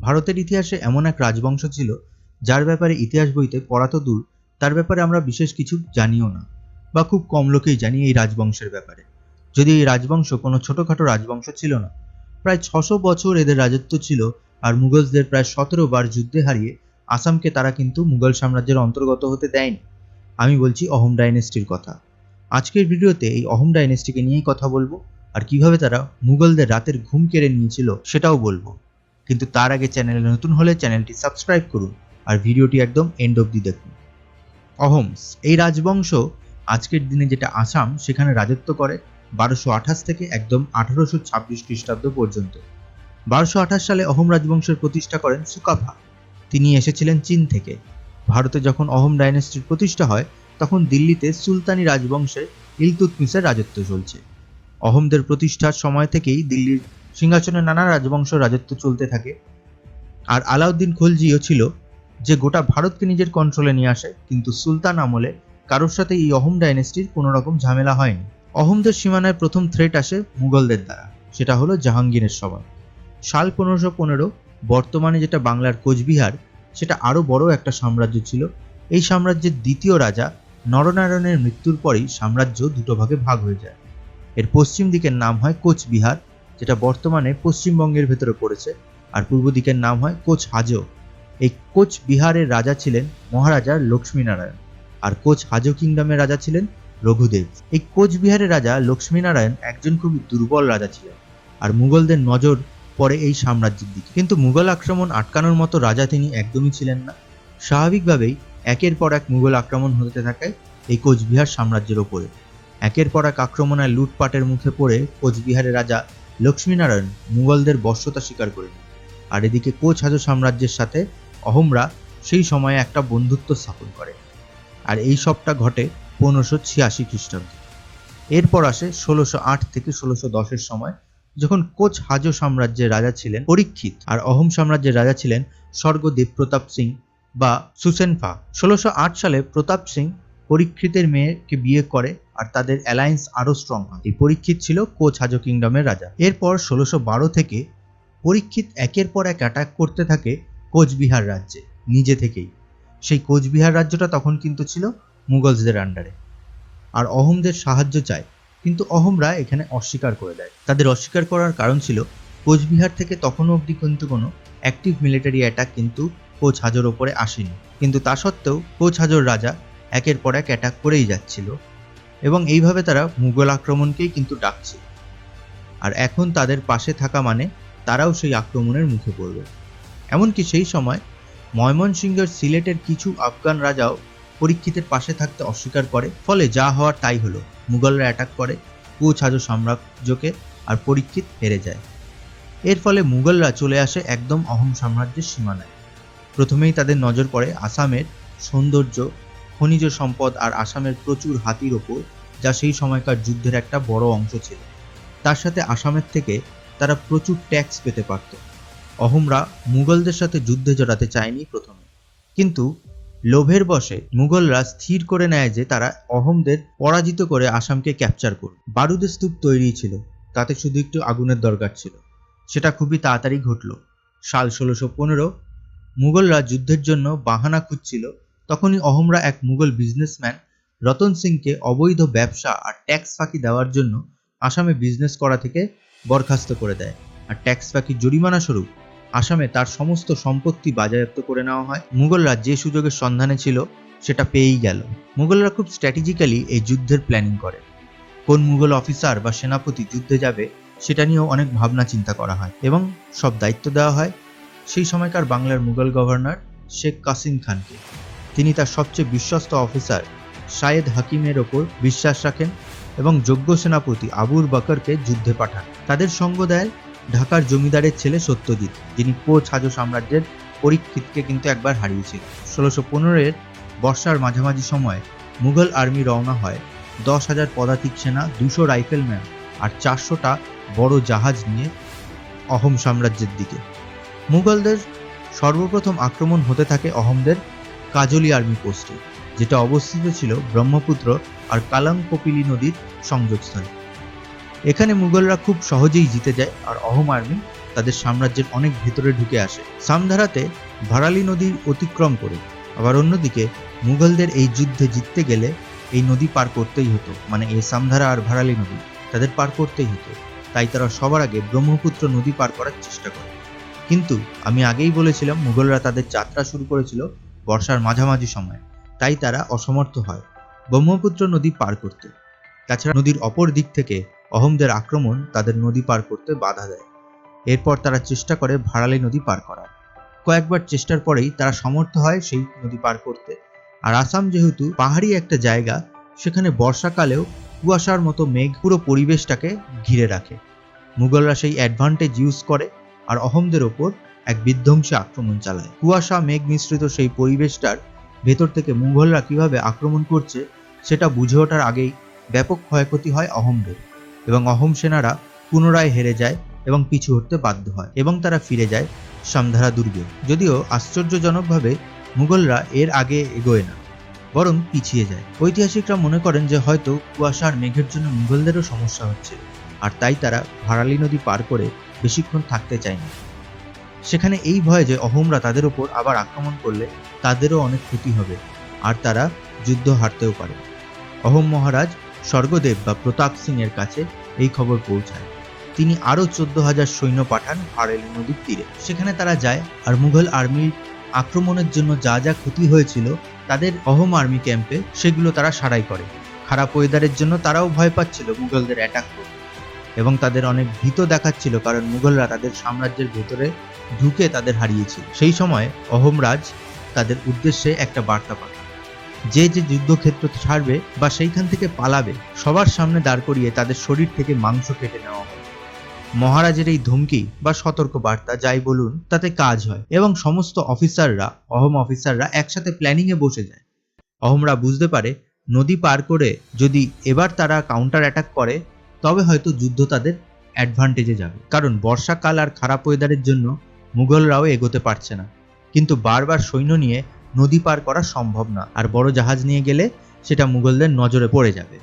ভারতের ইতিহাসে এমন এক রাজবংশ ছিল যার ব্যাপারে ইতিহাস বইতে পড়া তো দূর, তার ব্যাপারে আমরা বিশেষ কিছু জানিও না, বা খুব কম লোকেই জানি এই রাজবংশের ব্যাপারে। যদি এই রাজবংশ কোনো ছোটখাটো রাজবংশ ছিল না, প্রায় 600 বছর এদের রাজত্ব ছিল, আর মুঘলদের প্রায় 17 বার যুদ্ধে হারিয়ে আসামকে তারা কিন্তু মুঘল সাম্রাজ্যের অন্তর্গত হতে দেয়নি। আমি বলছি অহোম ডাইনেস্টির কথা। আজকের ভিডিওতে এই অহোম ডাইনেস্টিকে নিয়েই কথা বলবো, আর কিভাবে তারা মুঘলদের রাতের ঘুম কেড়ে নিয়েছিল সেটাও বলবো। কিন্তু তার আগে চ্যানেলে নতুন হলে চ্যানেলটি সাবস্ক্রাইব করুন আর ভিডিওটি একদম এন্ড অবধি দেখুন। অহোমস এই রাজবংশ আজকের দিনে যেটা আসাম সেখানে রাজত্ব করে 1228 থেকে একদম 1826 খ্রিস্টাব্দ পর্যন্ত। 1228 সালে অহোম রাজবংশের প্রতিষ্ঠা করেন সুকাফা। তিনি এসেছিলেন চীন থেকে। ভারতে যখন অহোম ডাইনেস্টির প্রতিষ্ঠা হয় তখন দিল্লিতে সুলতানি রাজবংশে ইলতুৎমিশের রাজত্ব চলছে। অহোমদের প্রতিষ্ঠার সময় থেকেই দিল্লির সিংহাসনে নানা রাজবংশ রাজত্ব চলতে থাকে। আর আলাউদ্দিন খলজিও ছিল যে গোটা ভারতকে নিজের কন্ট্রোলে নিয়ে আসে, কিন্তু সুলতান আমলে কারোর সাথে এই অহোম ডাইনেস্টির কোনো রকম ঝামেলা হয়নি। অহোমদের সীমানায় প্রথম থ্রেট আসে মুঘলদের দ্বারা, সেটা হলো জাহাঙ্গীরের সময়। সাল 1515, বর্তমানে যেটা বাংলার কোচবিহার, সেটা আরও বড় একটা সাম্রাজ্য ছিল। এই সাম্রাজ্যের দ্বিতীয় রাজা নরনারায়ণের মৃত্যুর পরেই সাম্রাজ্য দুটো ভাগে ভাগ হয়ে যায়। এর পশ্চিম দিকের নাম হয় কোচবিহার, যেটা বর্তমানে পশ্চিমবঙ্গের ভেতরে পড়েছে, আর পূর্ব দিকের নাম হয় কোচহাজো। এই কোচবিহারের রাজা ছিলেন মহারাজা লক্ষ্মীনারায়ণ, আর কোচহাজো কিংডমের রাজা ছিলেন রঘুদেব। এই কোচবিহারের রাজা লক্ষ্মীনারায়ণ একজন খুবই দুর্বল রাজা ছিলেন, আর মুঘলদের নজর পড়ে এই সাম্রাজ্যের দিকে। কিন্তু মুঘল আক্রমণ আটকানোর মতো রাজা তিনি একদমই ছিলেন না। স্বাভাবিকভাবেই একের পর এক মুঘল আক্রমণ হতে থাকে এই কোচবিহার সাম্রাজ্যের ওপরে। একের পর এক আক্রমণ আর লুটপাটের মুখে পড়ে কোচবিহারের রাজা লক্ষ্মীনারায়ণ মুঘলদের বশ্যতা স্বীকার করে নেন। আর এদিকে কোচহাজো সাম্রাজ্যের সাথে অহোমরা সেই সময়ে একটা বন্ধুত্ব স্থাপন করে, আর এই সবটা ঘটে 1586 খ্রিস্টাব্দে। এরপর আসে 1608 থেকে 1610 সময়, যখন কোচহাজো সাম্রাজ্যের রাজা ছিলেন পরীক্ষিত, আর অহোম সাম্রাজ্যের রাজা ছিলেন স্বর্গদেব প্রতাপ সিং বা সুসেনফা। 1608 সালে প্রতাপ সিং পরীক্ষিতের মেয়েকে বিয়ে করে, আর তাদের অ্যালায়েন্স আরো স্ট্রং হয়। এই পরীক্ষিত ছিল কোচহাজো কিংডমের রাজা। এরপর 1612 থেকে পরীক্ষিত একের পর এক অ্যাটাক করতে থাকে কোচবিহার রাজ্যে নিজে থেকেই। সেই কোচবিহার রাজ্যটা তখন কিন্তু ছিল মুঘলসদের আন্ডারে, আর অহোমদের সাহায্য চায়, কিন্তু অহোমরা এখানে অস্বীকার করে দেয়। তাদের অস্বীকার করার কারণ ছিল কোচবিহার থেকে তখনও অবধি কিন্তু কোনো অ্যাক্টিভ মিলিটারি অ্যাটাক কিন্তু কোচহাজোর ওপরে আসেনি। কিন্তু তা সত্ত্বেও কোচহাজোর রাজা একের পর এক অ্যাটাক করেই যাচ্ছিল, এবং এইভাবে তারা মুঘল আক্রমণকেই কিন্তু ডাকছিল। আর এখন তাদের পাশে থাকা মানে তারাও সেই আক্রমণের মুখে পড়বে। এমনকি সেই সময় ময়মনসিংহের সিলেটের কিছু আফগান রাজাও পরীক্ষিতের পাশে থাকতে অস্বীকার করে। ফলে যা হওয়ার তাই হলো, মুঘলরা অ্যাটাক করে কোচহাজো সাম্রাজ্যকে, আর পরীক্ষিত হেরে যায়। এর ফলে মুঘলরা চলে আসে একদম অহোম সাম্রাজ্যের সীমানায়। প্রথমেই তাদের নজর পড়ে আসামের সৌন্দর্য, খনিজ সম্পদ আর আসামের প্রচুর হাতির ওপর, যা সেই সময়কার যুদ্ধের একটা বড় অংশ ছিল। তার সাথে আসামের থেকে তারা প্রচুর ট্যাক্স পেতে পারত। অহোমরা মুঘলদের সাথে যুদ্ধে জড়াতে চায়নি প্রথমে, কিন্তু লোভের বশে মুঘলরা স্থির করে নেয় যে তারা অহোমদের পরাজিত করে আসামকে ক্যাপচার করবে। বারুদের স্তূপ তৈরি ছিল, তাতে শুধু একটু আগুনের দরকার ছিল। সেটা খুবই তাড়াতাড়ি ঘটল। সাল 1615, মুঘলরা যুদ্ধের জন্য বাহানা খুঁজছিল, তখনই অহোমরা এক মুঘল বিজনেসম্যান রতন সিংকে অবৈধ ব্যবসা আর ট্যাক্স ফাঁকি দেওয়ার জন্য আসামে বিজনেস করা থেকে বরখাস্ত করে দেয়, আর ট্যাক্স ফাঁকি জরিমানা স্বরূপ আসামে তার সমস্ত সম্পত্তি বাজেয়াপ্ত করে নেওয়া হয়। মুঘলরা যে সুযোগের সন্ধানে ছিল সেটা পেয়েই গেল। মুঘলরা খুব স্ট্র্যাটেজিক্যালি এই যুদ্ধের প্ল্যানিং করে। কোন মুঘল অফিসার বা সেনাপতি যুদ্ধে যাবে সেটা নিয়েও অনেক ভাবনা চিন্তা করা হয়, এবং সব দায়িত্ব দেওয়া হয় সেই সময়কার বাংলার মুঘল গভর্নর শেখ কাসিম খানকে। তিনি তার সবচেয়ে বিশ্বস্ত অফিসার শায়েদ হাকিমের ওপর বিশ্বাস রাখেন এবং যোগ্য সেনাপতি আবুর বকরকে যুদ্ধে পাঠান। তাদের সঙ্গ দেয় ঢাকার জমিদারের ছেলে সত্যজিৎ, যিনি কোচহাজো সাম্রাজ্যের পরীক্ষিতকে কিন্তু একবার হারিয়েছিল। 1615-এর বর্ষার মাঝামাঝি সময়ে মুঘল আর্মি রওনা হয় 10,000 পদাতিক সেনা, 200 রাইফেলম্যান আর 400টা বড় জাহাজ নিয়ে অহোম সাম্রাজ্যের দিকে। মুঘলদের সর্বপ্রথম আক্রমণ হতে থাকে অহোমদের কাজলি আর্মি পোস্টে, যেটা অবস্থিত ছিল ব্রহ্মপুত্র আর কালাং কপিলি নদীর সংযোগস্থলে। এখানে মুঘলরা খুব সহজেই জিতে যায়, আর অহোম আর্মি তাদের সাম্রাজ্যের অনেক ভেতরে ঢুকে আসে, সামধারাতে ভারালি নদী অতিক্রম করে। আবার অন্যদিকে মুঘলদের এই যুদ্ধে জিততে গেলে এই নদী পার করতেই হতো, মানে এই সামধারা আর ভারালি নদী তাদের পার করতেই হতো। তাই তারা সবার আগে ব্রহ্মপুত্র নদী পার করার চেষ্টা করে। কিন্তু আমি আগেই বলেছিলাম মুঘলরা তাদের যাত্রা শুরু করেছিল বর্ষার মাঝামাঝি সময়, তাই তারা অসমর্থ হয় ব্রহ্মপুত্র নদী পার করতে। তাছাড়া নদীর অপর দিক থেকে অহোমদের আক্রমণ তাদের নদী পার করতে বাধা দেয়। এরপর তারা চেষ্টা করে ভারালি নদী পার করার। কয়েকবার চেষ্টার পরেই তারা সমর্থ হয় সেই নদী পার করতে। আর আসাম যেহেতু পাহাড়ি একটা জায়গা, সেখানে বর্ষাকালেও কুয়াশার মতো মেঘ পুরো পরিবেশটাকে ঘিরে রাখে। মুঘলরা সেই অ্যাডভান্টেজ ইউজ করে আর অহোমদের ওপর এক বিধ্বংসী আক্রমণ চালায়। কুয়াশা মেঘ মিশ্রিত সেই পরিবেশটার ভেতর থেকে মুঘলরা কিভাবে আক্রমণ করছে সেটা বুঝে ওঠার আগেই ব্যাপক ক্ষয়ক্ষতি হয় অহোমদের, এবং অহোম সেনারা পুনরায় হেরে যায় এবং পিছু হটতে বাধ্য হয় এবং তারা ফিরে যায় সামধারা দুর্গে। যদিও আশ্চর্যজনকভাবে মুঘলরা এর আগে এগোয় না, বরং পিছিয়ে যায়। ঐতিহাসিকরা মনে করেন যে হয়তো কুয়াশার মেঘের জন্য মুঘলদেরও সমস্যা হচ্ছে, আর তাই তারা ভারালি নদী পার করে বেশিক্ষণ থাকতে চায় না। সেখানে এই ভয়ে যে অহোমরা তাদের ওপর আবার আক্রমণ করলে তাদেরও অনেক ক্ষতি হবে আর তারা যুদ্ধ হারতেও পারে। অহোম মহারাজ স্বর্গদেব বা প্রতাপ সিং এর কাছে এই খবর পৌঁছায়। তিনি আরও 14,000 সৈন্য পাঠান ভারালি নদীর তীরে। সেখানে তারা যায় আর মুঘল আর্মির আক্রমণের জন্য যা যা ক্ষতি হয়েছিল তাদের অহোম আর্মি ক্যাম্পে সেগুলো তারা সারাই করে। খারাপ ওয়েদারের জন্য তারাও ভয় পাচ্ছিল মুঘলদের অ্যাটাক করতে এবং তাদের অনেক ভীত দেখাচ্ছিল, কারণ মুঘলরা তাদের সাম্রাজ্যের ভেতরে ঢুকে তাদের হারিয়েছিল। সেই সময় অহোমরাজ তাদের উদ্দেশ্যে একটা বার্তা পাঠায়, যে যে যুদ্ধক্ষেত্র ছাড়বে বা সেইখান থেকে পালাবে সবার সামনে দাঁড় করিয়ে তাদের শরীর থেকে মাংস কেটে নেওয়া হয়। মহারাজের এই ধমকি বা সতর্ক বার্তা যাই বলুন তাতে কাজ হয় এবং সমস্ত অহোম অফিসাররা একসাথে প্ল্যানিংয়ে বসে যায়। অহোমরা বুঝতে পারে নদী পার করে যদি এবার তারা কাউন্টার অ্যাটাক করে তবে হয়তো যুদ্ধ তাদের অ্যাডভান্টেজে যাবে, কারণ বর্ষাকাল আর খারাপ ওয়েদারের জন্য মুঘলরাও এগোতে পারছে না। কিন্তু বারবার সৈন্য নিয়ে নদী পার করা সম্ভব না, আর বড় জাহাজ নিয়ে গেলে সেটা মুঘলদের নজরে পড়ে যাবে।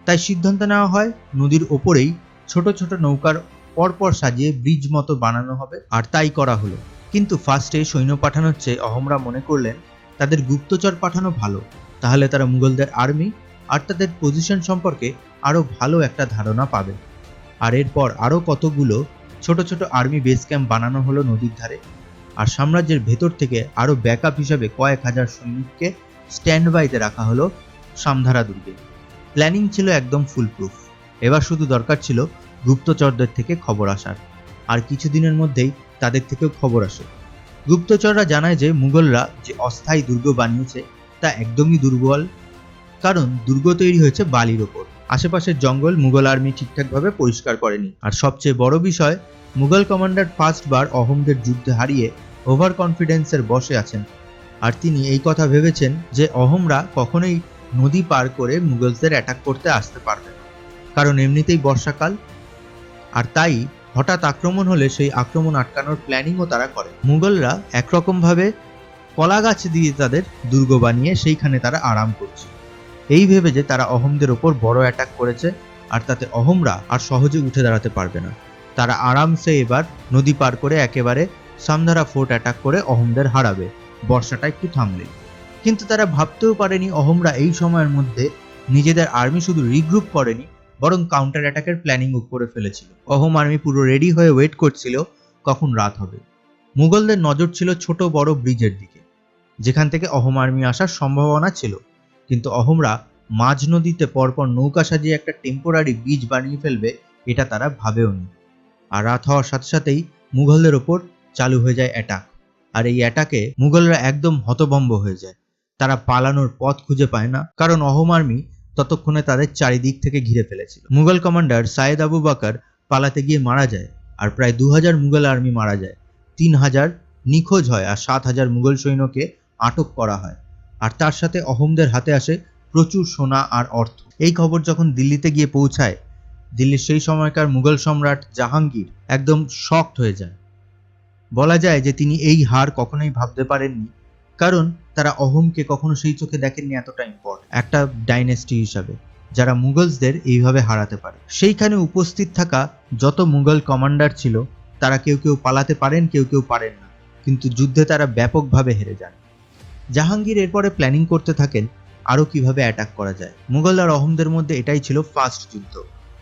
তাই সিদ্ধান্ত নেওয়া হয় নদীর ওপরেই ছোট ছোট নৌকার পরপর সাজিয়ে ব্রিজ মতো বানানো হবে, আর তাই করা হলো। কিন্তু ফার্স্টে সৈন্য পাঠানোর চেয়ে অহোমরা মনে করলেন তাদের গুপ্তচর পাঠানো ভালো, তাহলে তারা মুঘলদের আর্মি আর তাদের পজিশন সম্পর্কে আরও ভালো একটা ধারণা পাবে। আর এরপর আরও কতগুলো ছোট ছোট আর্মি বেস ক্যাম্প বানানো হলো নদীর ধারে, আর সাম্রাজ্যের ভেতর থেকে আরও ব্যাকআপ হিসাবে কয়েক হাজার সৈনিককে স্ট্যান্ড বাইতে রাখা হলো সামধারা দুর্গে। প্ল্যানিং ছিল একদম ফুলপ্রুফ। এবার শুধু দরকার ছিল গুপ্তচরদের থেকে খবর আসার, আর কিছুদিনের মধ্যেই তাদের থেকেও খবর আসে। গুপ্তচররা জানায় যে মুঘলরা যে অস্থায়ী দুর্গ বানিয়েছে তা একদমই দুর্বল, কারণ দুর্গ তৈরি হয়েছে বালির ওপর। আশেপাশের জঙ্গল মুঘল আর্মি ঠিকঠাকভাবে পরিষ্কার করেনি, আর সবচেয়ে বড় বিষয় মুঘল কমান্ডার ফার্স্টবার অহোমদের যুদ্ধে হারিয়ে ওভার কনফিডেন্সের বশে আছেন, আর তিনি এই কথা ভেবেছেন যে অহোমরা কখনোই নদী পার করে মুঘলদের অ্যাটাক করতে আসতে পারবে না, কারণ এমনিতেই বর্ষাকাল। আর তাই হঠাৎ আক্রমণ হলে সেই আক্রমণ আটকানোর প্ল্যানিংও তারা করে। মুঘলরা একরকমভাবে কলা গাছ দিয়ে তাদের দুর্গ বানিয়ে সেইখানে তারা আরাম করছে, এই ভেবে যে তারা অহোমদের ওপর বড় অ্যাটাক করেছে আর তাতে অহোমরা আর সহজে উঠে দাঁড়াতে পারবে না। তারা আরামসে এবার নদী পার করে একেবারে সামধারা ফোর্ট অ্যাটাক করে অহোমদের হারাবে, বর্ষাটা একটু থামলে। কিন্তু তারা ভাবতেও পারেনি অহোমরা এই সময়ের মধ্যে নিজেদের আর্মি শুধু রিগ্রুপ করেনি, বরং কাউন্টার অ্যাটাকের প্ল্যানিংও করে ফেলেছিল। অহোম আর্মি পুরো রেডি হয়ে ওয়েট করছিল কখন রাত হবে। মুঘলদের নজর ছিল ছোট বড় ব্রিজের দিকে, যেখান থেকে অহোম আর্মি আসার সম্ভাবনা ছিল, কিন্তু অহোমরা মাঝ নদীতে পরপর নৌকা সাজিয়ে একটা টেম্পোরারি ব্রিজ বানিয়ে ফেলবে এটা তারা ভাবেওনি। আর রাত হওয়ার সাথে সাথেই মুঘলদের ওপর চালু হয়ে যায় অ্যাটাক, আর এই অ্যাটাকে মুঘলরা একদম হতভম্ব হয়ে যায়। তারা পালানোর পথ খুঁজে পায় না, কারণ অহোম আর্মি ততক্ষণে তাদের চারিদিক থেকে ঘিরে ফেলেছিল। মুঘল কমান্ডার সাইদ আবু বাকর পালাতে গিয়ে মারা যায়, আর প্রায় 2000 মুঘল আর্মি মারা যায়, 3000 নিখোঁজ হয়, আর 7000 মুঘল সৈন্যকে আটক করা হয়। আর তার সাথে অহোমদের হাতে আসে প্রচুর সোনা আর অর্থ। এই খবর যখন দিল্লিতে গিয়ে পৌঁছায়, দিল্লির সেই সময়কার মুঘল সম্রাট জাহাঙ্গীর একদম শকড হয়ে যায়। বলা যায় যে তিনি এই হার কখনোই ভাবতে পারেননি, কারণ তারা অহোমকে কখনো সেই চোখে দেখেননি এতটা ইম্পর্টেন্ট একটা ডাইনেস্টি হিসাবে, যারা মুঘলসদের এইভাবে হারাতে পারে। সেইখানে উপস্থিত থাকা যত মুঘল কমান্ডার ছিল তারা কেউ কেউ পালাতে পারেন, কেউ কেউ পারেন না, কিন্তু যুদ্ধে তারা ব্যাপকভাবে হেরে যান। জাহাঙ্গীর এরপরে প্ল্যানিং করতে থাকেন আরও কিভাবে অ্যাটাক করা যায়। মুঘল আর অহমদের মধ্যে এটাই ছিল ফার্স্ট যুদ্ধ,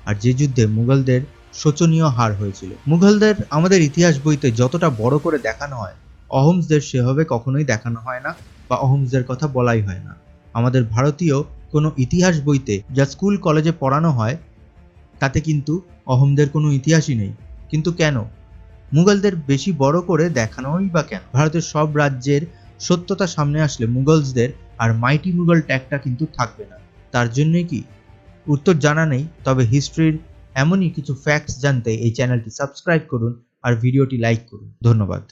আর যে যুদ্ধে মুঘলদের শোচনীয় হার হয়েছিল। মুঘলদের আমাদের ইতিহাস বইতে যতটা বড় করে দেখানো হয়, অহমসদের সেভাবে কখনোই দেখানো হয় না বা অহমসদের কথা বলাই হয় না। আমাদের ভারতীয় কোনো ইতিহাস বইতে যা স্কুল কলেজে পড়ানো হয় তাতে কিন্তু অহমদের কোনো ইতিহাসই নেই। কিন্তু কেন? মুঘলদের বেশি বড় করে দেখানোই বা কেন? ভারতের সব রাজ্যের সত্যতা সামনে আসলে মুঘলসদের আর মাইটি মুঘল ট্যাগটা কিন্তু থাকবে না। তার জন্যই কি? উত্তর জানা নেই, তবে হিস্ট্রির এমনই কিছু ফ্যাক্টস জানতে এই চ্যানেলটি সাবস্ক্রাইব করুন আর ভিডিওটি লাইক করুন। ধন্যবাদ।